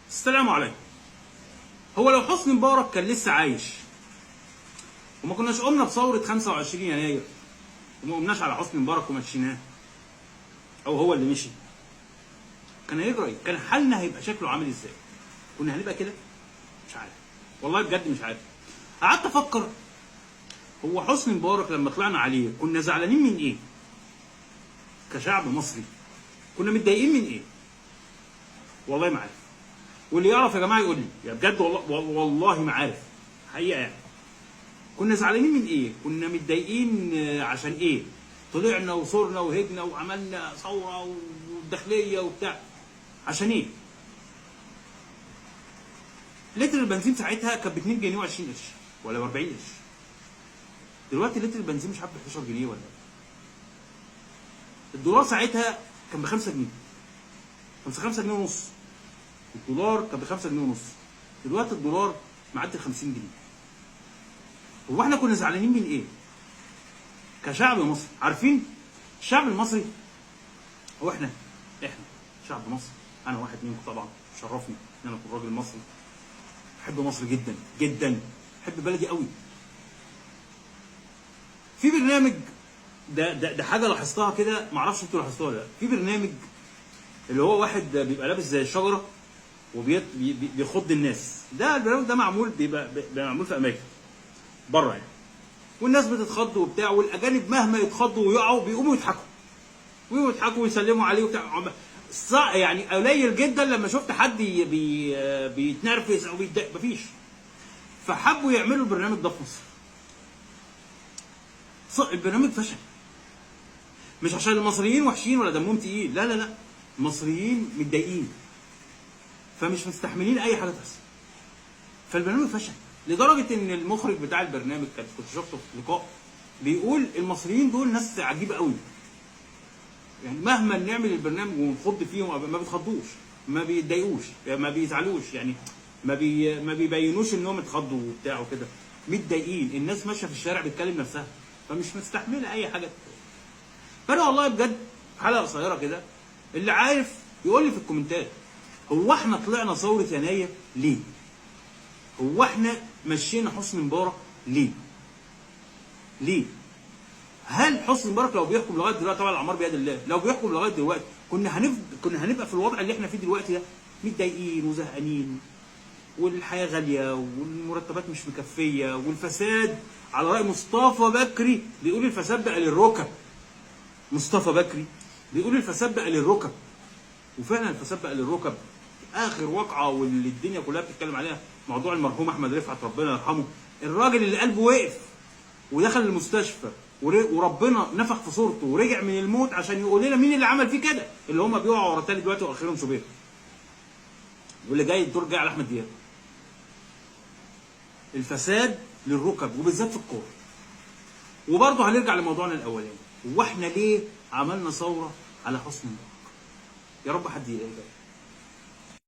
السلام عليكم. هو لو حسني مبارك كان لسه عايش وما كناش قمنا بثورة 25 يناير وما قمناش على حسني مبارك ومشيناه او هو اللي مشي، كان هيجرى ايه؟ كان حالنا هيبقى شكله عامل ازاي؟ كنا هنبقى كده؟ مش عارف والله بجد مش عارف. قعدت افكر هو حسني مبارك لما طلعنا عليه كنا زعلانين من ايه؟ كشعب مصري كنا متضايقين من ايه؟ والله ما عارف. واللي يعرف يا جماعه يقول لي، يعني بجد والله ما عارف حقيقه. يعني كنا زعلانين من ايه؟ كنا متضايقين عشان ايه؟ طلعنا وصرنا وهجنا وعملنا ثوره وداخليه وبتاع عشان ايه؟ لتر البنزين ساعتها كان ب 2 جنيه و20 قرش ولا ب 40 قرش. دلوقتي لتر البنزين مش عارف ب 11 جنيه ولا. الدولار ساعتها كان ب 5 جنيه. 5 جنيه ونص. الدولار كان ب 5 جنيه ونص. دلوقتي الدولار معدي 50 جنيه. هو احنا كنا زعلانين من ايه؟ كشعب مصري، عارفين؟ الشعب المصري هو احنا شعب مصر. انا واحد منكم طبعا، شرفني ان انا اكون راجل مصري. بحب مصر جدا جدا، بحب بلدي قوي. في برنامج ده حاجه لاحظتها كده، معرفش انتوا لاحظتوها ولا لا. في برنامج اللي هو واحد بيبقى لابس زي الشجره وبيخض الناس. ده البرنامج ده معمول بيبقى معمول في اماكن بره يعني، والناس بتتخض وبتاع، والاجانب مهما يتخضوا ويقعوا بيقوموا يضحكوا ويسلموا عليه وبتاع. يعني قليل جدا لما شفت حد بيتنرفز او بيتضايق، مفيش. فحبوا يعملوا البرنامج ده في مصر. البرنامج فشل، مش عشان المصريين وحشين ولا دمهم تقيل، لا لا لا، المصريين متضايقين فمش مستحملين اي حاجه تحصل. فالبرنامج فشل لدرجه ان المخرج بتاع البرنامج كنت شفته في لقاء بيقول المصريين دول ناس عجيبه قوي، يعني مهما نعمل البرنامج ونخض فيهم ما بيتخضوش، ما بيتضايقوش، ما بيزعلوش، يعني ما بيبينوش انهم اتخضوا وبتاع وكده، متضايقين. الناس ماشيه في الشارع بتكلم نفسها فمش مستحمله اي حاجه. فانا والله بجد حلقه قصيره كده، اللي عارف يقول لي في الكومنتات هو احنا طلعنا ثوره يناير ليه؟ هو احنا مشينا حسني مبارك ليه؟ ليه؟ هل حسني مبارك لو بيحكم لغايه دلوقتي، طبعا الاعمار بيد الله، لو بيحكم لغايه دلوقتي كنا هنبقى في الوضع اللي احنا فيه دلوقتي ده، متضايقين وزهقانين والحياه غاليه والمرتبات مش مكفيه والفساد، على راي مصطفى بكري بيقول الفساد بقى للركب. مصطفى بكري بيقول الفساد بقى للركب، وفعلا الفساد بقى للركب. اخر واقعه واللي الدنيا كلها بتتكلم عليها موضوع المرحوم احمد رفعت ربنا يرحمه، الراجل اللي قلبه وقف ودخل المستشفى وربنا نفخ في صورته ورجع من الموت عشان يقول لنا مين اللي عمل فيه كده، اللي هم بيقعوا ورا تاني دلوقتي واخرهم شوبير، واللي جاي الدور جاي على احمد دياب. الفساد للركب وبالذات في الكوره. وبرضه هنرجع لموضوعنا الاولاني، واحنا ليه عملنا ثوره على حسني مبارك؟ يا رب حد يلاقي.